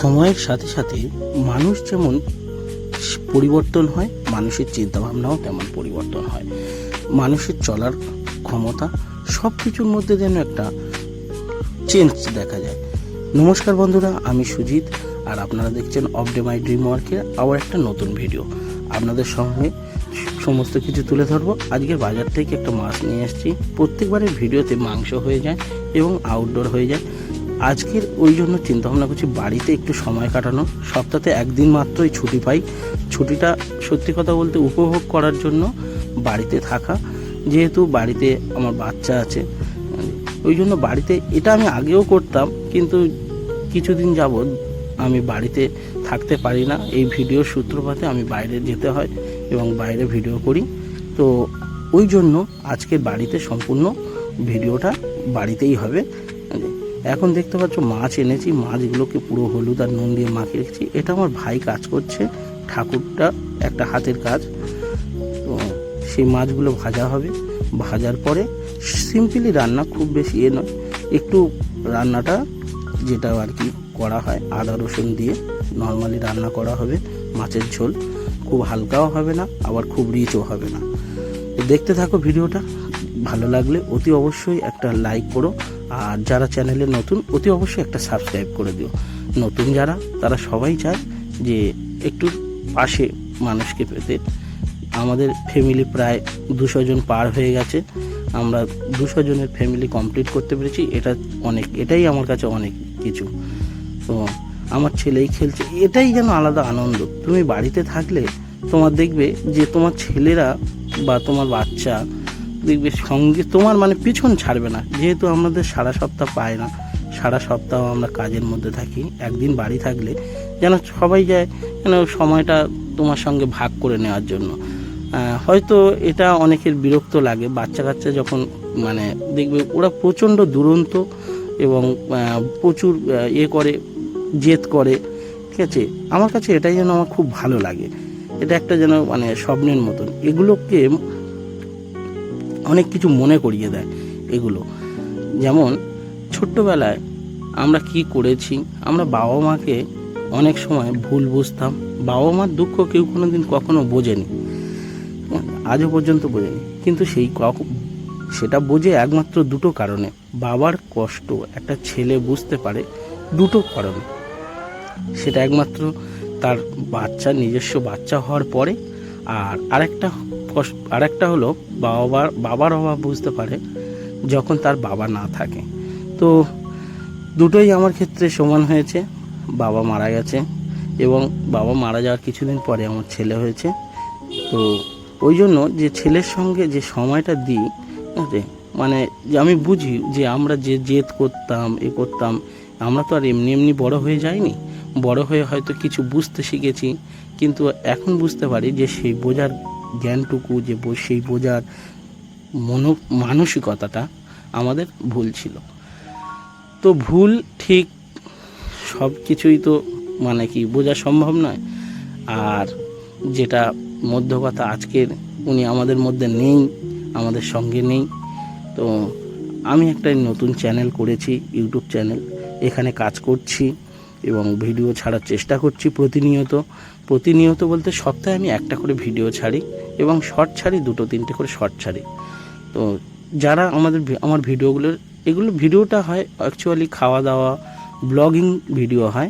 সময়ের সাথে সাথে মানুষ যেমন পরিবর্তন হয়, মানুষের চিন্তাভাবনাও তেমন পরিবর্তন হয়। মানুষের চলার ক্ষমতা সব কিছুর মধ্যে যেন একটা চেঞ্জ দেখা যায়। নমস্কার বন্ধুরা, আমি সুজিত, আর আপনারা দেখছেন অফ ডে মাই ড্রিম ওয়ার্কের আবার একটা নতুন ভিডিও। আপনাদের সঙ্গে সমস্ত কিছু তুলে ধরবো। আজকের বাজার থেকে একটা মাছ নিয়ে এসেছি। প্রত্যেকবারের ভিডিওতে মাংস হয়ে যায় এবং আউটডোর হয়ে যায়। আজকের ওই জন্য চিন্তাভাবনা করছি বাড়িতে একটু সময় কাটানো। সপ্তাহে একদিন মাত্রই ছুটি পাই। ছুটিটা সত্যি কথা বলতে উপভোগ করার জন্য বাড়িতে থাকা, যেহেতু বাড়িতে আমার বাচ্চা আছে, ওই জন্য বাড়িতে এটা আমি আগেও করতাম, কিন্তু কিছুদিন যাবৎ আমি বাড়িতে থাকতে পারি না। এই ভিডিওর সূত্রপাতে আমি বাইরে যেতে হয় এবং বাইরে ভিডিও করি। তো ওই জন্য আজকে বাড়িতে সম্পূর্ণ ভিডিওটা বাড়িতেই হবে। এখন দেখতে পাচ্ছ মাছ এনেছি, মাছগুলোকে পুরো হলুদ আর নুন দিয়ে মাখিয়ে রেখেছি। এটা আমার ভাই কাজ করছে, ঠাকুরটা একটা হাতের কাজ। তো সেই মাছগুলো ভাজা হবে। ভাজার পরে সিম্পলি রান্না, খুব বেশি নয়, একটু রান্নাটা যেটা আর কি করা হয় আদা রসুন দিয়ে নর্মালি রান্না করা হবে। মাছের ঝোল খুব হালকাও হবে না, আবার খুব রিচও হবে না। তো দেখতে থাকো ভিডিওটা। ভালো লাগলে অতি অবশ্যই একটা লাইক করো, আর যারা চ্যানেলে নতুন অতি অবশ্যই একটা সাবস্ক্রাইব করে দিও। নতুন যারা, তারা সবাই চায় যে একটু পাশে মানুষকে পেতে। আমাদের ফ্যামিলি প্রায় 200 জন পার হয়ে গেছে। আমরা 200 জনের ফ্যামিলি কমপ্লিট করতে পেরেছি। এটা অনেক, এটাই আমার কাছে অনেক কিছু। তো আমার ছেলেই খেলছে, এটাই যেন আলাদা আনন্দ। তুমি বাড়িতে থাকলে তোমার দেখবে যে তোমার ছেলেরা বা তোমার বাচ্চা দেখবে সঙ্গে তোমার পিছন ছাড়বে না। যেহেতু আমাদের সারা সপ্তাহ পায় না, সারা সপ্তাহ আমরা কাজের মধ্যে থাকি। একদিন বাড়ি থাকলে যেন সবাই যায় যেন সময়টা তোমার সঙ্গে ভাগ করে নেওয়ার জন্য। হয়তো এটা অনেকের বিরক্ত লাগে, বাচ্চা কাচ্চা যখন দেখবে ওরা প্রচণ্ড দুরন্ত এবং প্রচুর করে, জেদ করে, ঠিক আছে। আমার কাছে এটাই যেন আমার খুব ভালো লাগে। এটা একটা যেন স্বপ্নের মতন। এগুলোকে অনেক কিছু মনে করিয়ে দেয় এগুলো। যেমন ছোট্টবেলায় আমরা কি করেছি, আমরা বাবা মাকে অনেক সময় ভুল বুঝতাম। বাবা মার দুঃখ কেউ কোনোদিন কখনো বোঝেনি, আজও পর্যন্ত বোঝেনি। কিন্তু সেটা বোঝে একমাত্র দুটো কারণে। বাবার কষ্ট একটা ছেলে বুঝতে পারে দুটো কারণে। সেটা একমাত্র তার বাচ্চা, নিজস্ব বাচ্চা হওয়ার পরে, আর আরেকটা হলো বাবার অভাব বুঝতে পারে যখন তার বাবা না থাকে। তো দুটোই আমার ক্ষেত্রে সমান হয়েছে। বাবা মারা গেছে এবং বাবা মারা যাওয়ার কিছুদিন পরে আমার ছেলে হয়েছে। তো ওই জন্য যে ছেলের সঙ্গে যে সময়টা দিই, যে আমি বুঝি যে আমরা যে জেদ করতাম, করতাম, আমরা তো আর এমনি এমনি বড় হয়ে যাইনি। বড় হয়ে হয়তো কিছু বুঝতে শিখেছি, কিন্তু এখন বুঝতে পারি যে সেই বোঝার জ্ঞানটুকু, যে সেই বোঝার মানসিকতাটা আমাদের ভুল ছিল। তো ভুল ঠিক সব কিছুই তো বোঝা সম্ভব নয়। আর যেটা মধ্য কথা, আজকের উনি আমাদের মধ্যে নেই, আমাদের সঙ্গে নেই। তো আমি একটা নতুন চ্যানেল করেছি, ইউটিউব চ্যানেল। এখানে কাজ করছি এবং ভিডিও ছাড়ার চেষ্টা করছি প্রতিনিয়ত বলতে সপ্তাহে আমি একটা করে ভিডিও ছাড়ি এবং শর্ট ছাড়ি, 2-3টে করে শর্ট ছাড়ি। তো যারা আমার ভিডিওটা হয় অ্যাকচুয়ালি খাওয়া দাওয়া, ব্লগিং ভিডিও হয়,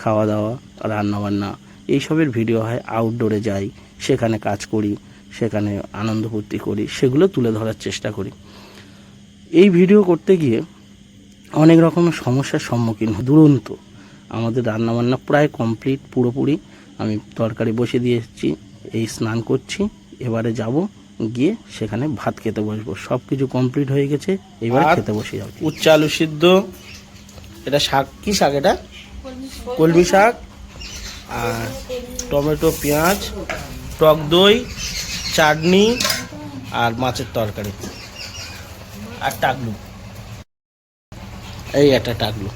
খাওয়া দাওয়া, রান্নাবান্না, এইসবের ভিডিও হয়। আউটডোরে যাই, সেখানে কাজ করি, সেখানে আনন্দ ফুর্তি করি, সেগুলো তুলে ধরার চেষ্টা করি। এই ভিডিও করতে গিয়ে অনেক রকমের সমস্যার সম্মুখীন দুরন্ত। আমাদের রান্নাবান্না প্রায় কমপ্লিট পুরোপুরি। আমি তরকারি বসে দিয়ে এসেছি, এই স্নান করছি, এবারে যাব, গিয়ে সেখানে ভাত খেতে বসবো। সব কিছু কমপ্লিট হয়ে গেছে, এবার খেতে বসে যাবো। উচ্চ আলু সিদ্ধ, এটা শাক, কি শাক এটা? কলমি শাক, আর টমেটো, পেঁয়াজ, টক দই, চাটনি, আর মাছের তরকারি, আর টাকলু, এই একটা টাকলু।